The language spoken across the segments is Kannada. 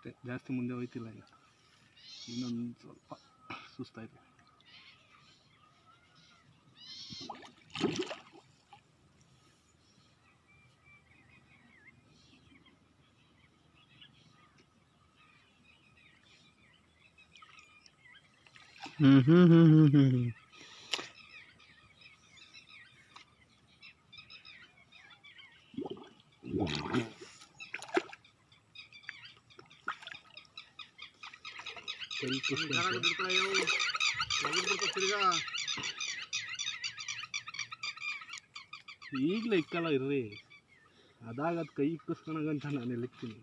ಅಷ್ಟೇ, ಜಾಸ್ತಿ ಮುಂದೆ ಹೋಯ್ತಿಲ್ಲ ಈಗ. ಇನ್ನೊಂದು ಸ್ವಲ್ಪ ಸುಸ್ತಾಯಿತು. ಈಗಲೇ ಇಕ್ಕಲ್ಲ ಇರ್ರಿ, ಅದಾಗದು ಕೈ ಇಕ್ಕಿಸ್ಕೊಳಗಂತ ನಾನು ಎಲ್ಲಿಕ್ತೀನಿ.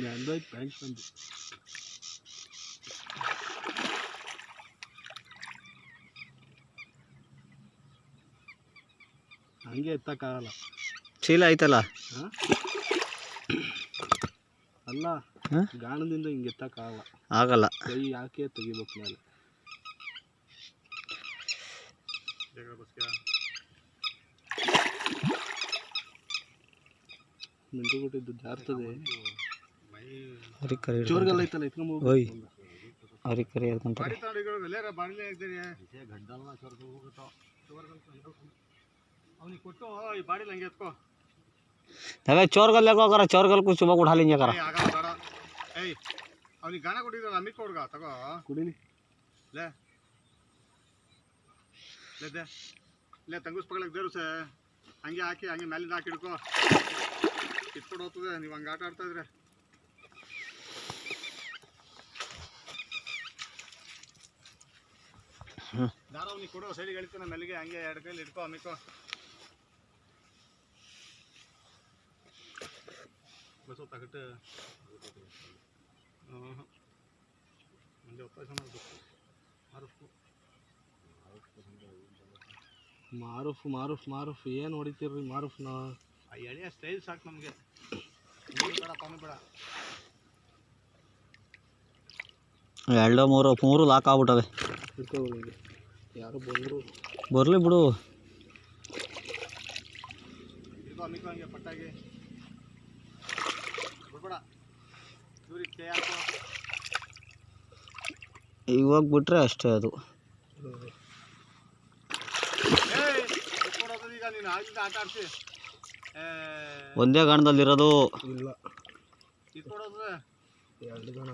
ನಂದೋಯ್ತು ಥ್ಯಾಂಕ್ಸ್ ಬಂದು. ಹಂಗೆ ಎತ್ತಕ್ಕಾಗಲ್ಲ, ಚೀಲ ಐತಲ್ಲ. ಅಲ್ಲ ಗಾಣದಿಂದ ಹಿಂಗೆ ಎತ್ತಕ್ಕಾಗಲ್ಲ, ಆಗಲ್ಲ. ಕೈ ಯಾಕೆ ತೆಗಿಬೇಕು ಮೇಲೆ. ಮಿಂಟು ಕೊಟ್ಟಿದ್ದು ಜಾರ್ತದೆ. ಚೋರ್ಗಲ್ಲ ಐತಲ್ಲ ಎತ್ಕೊಂಬೋದು. ಅವ್ರಿಗೆ ಕರಿ ಹೇಳ್ಕೊಂತಾರೆ. अबे चोरगल लेको करा, चोरगल को सुबह उठा लेंगे करा. ए ಅವನಿ ಗಾಣ ಕೊಟ್ಟಿದ್ರಲ್ಲ ಅಮಿತ್ ಕೊಡ್ಗ ತಗೋ ಕುಡಿಲಿ. ಲೇ ಲೇ ದೇ ಲೇ ತಂಗುಸ್ ಪಗಳಕ್ಕೆ ದೇರು ಸೇ ಹಂಗೆ ಹಾಕಿ ಹಂಗೆ ಮೇಲಿಂದ ಹಾಕಿ ಹಿಡ್ಕೋ, ಕಿತ್ಕೊಂಡು ಹೋಗ್ತದೆ ನೀವು ಹಂಗೆ ಆಟ ಆಡ್ತಾ ಇದ್ರೆ. ದಾರ ಅವನಿಗೆ ಕೊಡು, ಸೈಡಿಗೆ ಎಳಿತಾನೆ ಮೆಲ್ಲಿಗೆ, ಹಂಗೆ ಎರಡು ಕೈಲಿ ಹಿಡ್ಕೋ ಅಮಿಕೋ. ಬಸವ ತಗಟ್ಟು ಮುಂದೆ ಒಪ್ಪಾಸ ಮಾಡಬೇಕು. ಮಾರುಫ್ ಮಾರುಫ್ ಮಾರುಫ್ ಏನು ಹೊಡಿತೀರ್ರಿ ಮಾರುಫ್ನ? ಆ ಎಳೆಯ ಸ್ಟೈಲ್ ಸಾಕು ನಮಗೆ, ಬೇಡ ಪಾನಿ ಬೇಡ. ಎರಡು ಮೂರು ಲಾಕ್ ಆಗ್ಬಿಟ್ಟವೆ. ಯಾರು ಬಂದರು ಬರಲಿ ಬಿಡು. ಇರ್ಕೋ ಅಮಿಕೋ ಹಂಗೆ ಪಟ್ಟಾಗಿ ಬಿಡ್ಬೇಡ. ಇವ್ರಿಗೆ ಕೈ ಹಾಕೋ, ಇವಾಗ ಬಿಟ್ರೆ ಅಷ್ಟೇ ಅದು. ಈಗ ನೀನು ಆಗಿಂದ ಆಟ ಆಡ್ತಿ. ಒಂದೇ ಗಾಣದಲ್ಲಿರೋದು ಇಲ್ಲ, ಕಿತ್ಕೊಡೋದು ಎರಡು ಗಾಣ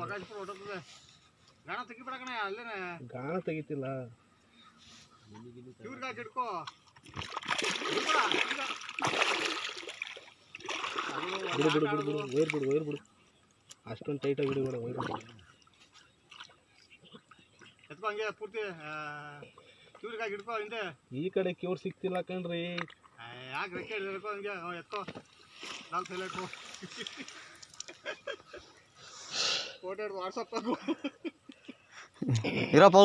ಒಗಾಸ್ಬಿಟ್ಟು ಹೊಟ್ಟೋಗ್ತದೆ. ಗಾಣ ತೆಗಿಬೇಡ ಕಣ, ಅಲ್ಲೇನೆ ಗಾಣ ತೆಗಿತಿಲ್ಲ. ಇವ್ರಿಗೆ ಹಾಕಿ ಹಿಡ್ಕೋ. ಬಿಡು ಬಿಡು ಬಿಡು ಬಿಡು, ವೈರ್ ಬಿಡು ವೈರ್ ಬಿಡು, ಅಷ್ಟೊಂದು ಟೈಟಾಗಿ ಹಿಡಿಬೇಡ ವೈರ್ ಬಿಡು. ಎತ್ಕೋ ಹಂಗೆ ಪೂರ್ತಿ ಇವ್ರಿಗೆ ಹಾಕಿ ಹಿಡ್ಕೋ ಹಿಂದೆ. ಈ ಕಡೆ ಕ್ಯೂರ್ ಸಿಗ್ತಿಲ್ಲ ಕಣ್ರಿ. ಯಾಕೆ ರೆಕ್ಕೆ ಹಿಡ್ಕೋ ಹಂಗೆ ಎತ್ಕೋ. ನಾಲ್ಕು ಸೈಲೆಂಟು ಫೋಟೋ ಹಿಡ್ದು ವಾಟ್ಸಪ್ ಹಾಕು ಇರಪ್ಪ.